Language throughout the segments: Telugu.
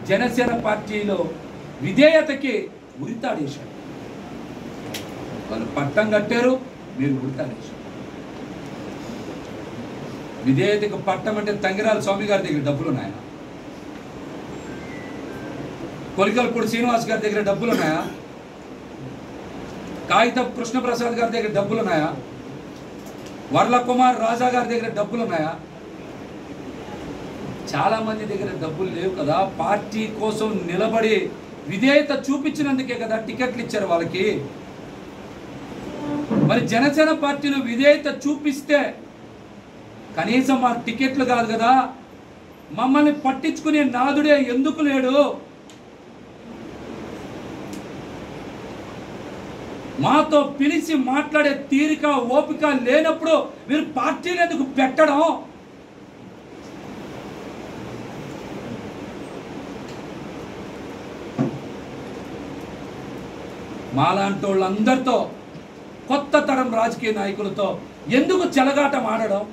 జనసేన పార్టీలో విధేయతకి ఉరితాడేశారు. వాళ్ళు పట్టం కట్టారు, మీరు ఉరితాడేశారు. విధేయతకు పట్టం అంటే తంగిరాల స్వామి గారి దగ్గర డబ్బులు ఉన్నాయా? కొలికలపూడి శ్రీనివాస్ గారి దగ్గర డబ్బులు ఉన్నాయా? కాగిత కృష్ణప్రసాద్ గారి దగ్గర డబ్బులు ఉన్నాయా? వర్ల కుమార్ రాజా గారి దగ్గర డబ్బులు ఉన్నాయా? చాలా మంది దగ్గర డబ్బులు లేవు కదా. పార్టీ కోసం నిలబడి విధేయత చూపించినందుకే కదా టికెట్లు ఇచ్చారు వాళ్ళకి. మరి జనసేన పార్టీలో విధేయత చూపిస్తే కనీసం మా టికెట్లు కాదు కదా, మమ్మల్ని పట్టించుకునే నాదుడే ఎందుకు లేడు? మాతో పిలిచి మాట్లాడే తీరిక ఓపిక లేనప్పుడు మీరు పార్టీని ఎందుకు పెట్టడం? మాలాంటి వాళ్ళందరితో, కొత్త తరం రాజకీయ నాయకులతో ఎందుకు చెలగాటం ఆడడం?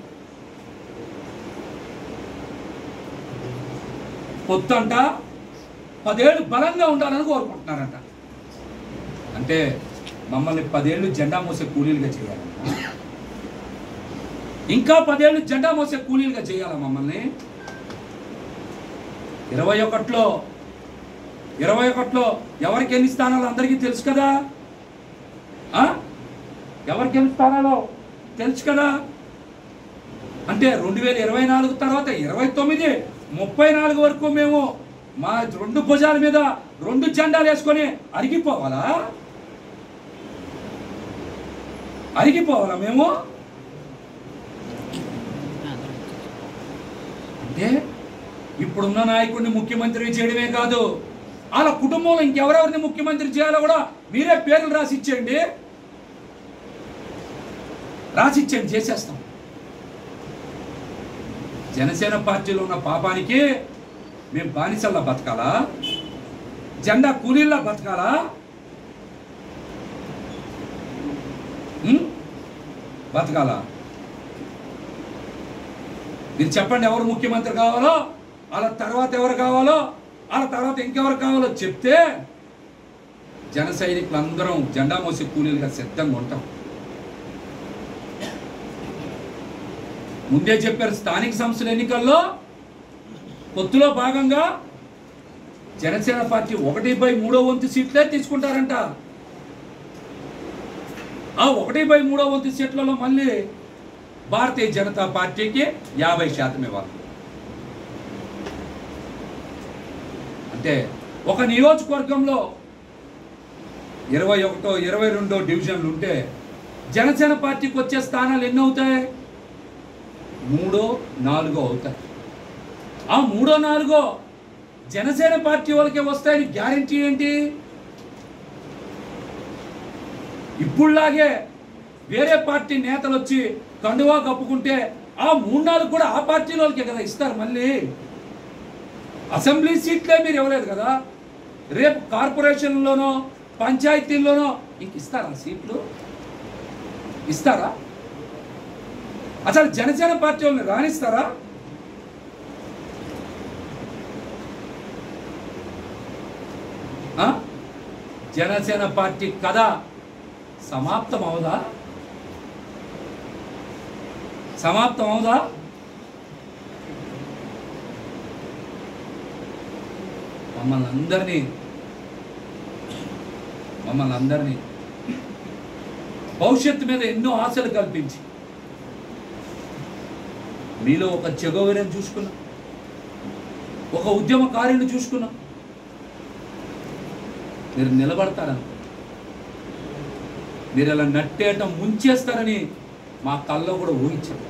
పొత్తంట 10 ఏళ్ళు బలంగా ఉండాలని కోరుకుంటున్నారంట. అంటే మమ్మల్ని 10 ఏళ్ళు జెండా మోసే కూలీలుగా చేయాలి, ఇంకా 10 ఏళ్ళు జెండా మోసే కూలీలుగా చేయాలా మమ్మల్ని? 21లో ఎవరికి ఎన్ని స్థానాలు అందరికీ తెలుసు కదా. ఎవరికి ఎన్ని స్థానాలు తెలుసు కదా. అంటే 2024 తర్వాత 29, 34 వరకు మేము మా 2 భుజాల మీద 2 జెండాలు వేసుకొని అరిగిపోవాలా మేము? అంటే ఇప్పుడున్న నాయకుడిని ముఖ్యమంత్రి చేయడమే కాదు, వాళ్ళ కుటుంబంలో ఇంకెవరెవరిని ముఖ్యమంత్రి చేయాలో కూడా మీరే పేర్లు రాసిచ్చేయండి, చేసేస్తాం. జనసేన పార్టీలో ఉన్న పాపానికి మేము బానిసల్లా బతకాలా? జెండా కూలీల్లా బతకాలా? బతకాలా? మీరు చెప్పండి, ఎవరు ముఖ్యమంత్రి కావాలో, వాళ్ళ తర్వాత ఎవరు కావాలో, వాళ్ళ తర్వాత ఇంకెవరు కావాలో చెప్తే జన సైనికులు అందరం జెండా మోసే కూలీలుగా సిద్ధంగా ఉంటాం. ముందే చెప్పారు, స్థానిక సంస్థల ఎన్నికల్లో పొత్తులో భాగంగా జనసేన పార్టీ 1/3 సీట్లే తీసుకుంటారంట. ఆ 1/3 సీట్లలో మళ్ళీ భారతీయ జనతా పార్టీకి 50% ఇవ్వాలి. అంటే ఒక నియోజకవర్గంలో 21, 22 డివిజన్లు ఉంటే జనసేన పార్టీకి వచ్చే స్థానాలు ఎన్ని అవుతాయి? 3, 4 అవుతాయి. ఆ 3, 4 జనసేన పార్టీ వాళ్ళకే వస్తాయని గ్యారంటీ ఏంటి? ఇప్పుడులాగే వేరే పార్టీ నేతలు వచ్చి కండువా కప్పుకుంటే ఆ 3, 4 కూడా ఆ పార్టీ వాళ్ళకే కదా ఇస్తారు. మళ్ళీ అసెంబ్లీ సీట్లే మీరు ఇవ్వలేదు కదా, రేపు కార్పొరేషన్లోనో పంచాయతీల్లోనో ఇంక ఇస్తారా సీట్లు? ఇస్తారా? అసలు జనసేన పార్టీ వాళ్ళని రాణిస్తారా? జనసేన పార్టీ కథ సమాప్తం అవుదా? మమ్మల్ని అందరినీ భవిష్యత్తు మీద ఎన్నో ఆశలు కల్పించి మీలో ఒక చెగోవెరని చూసుకున్నాం, ఒక ఉద్యమకారుని చూసుకున్నాం. మీరు నిలబడతారని, మీరు ఇలా నట్టేయటం ముంచేస్తారని మా కల్లో కూడా ఊహించారు.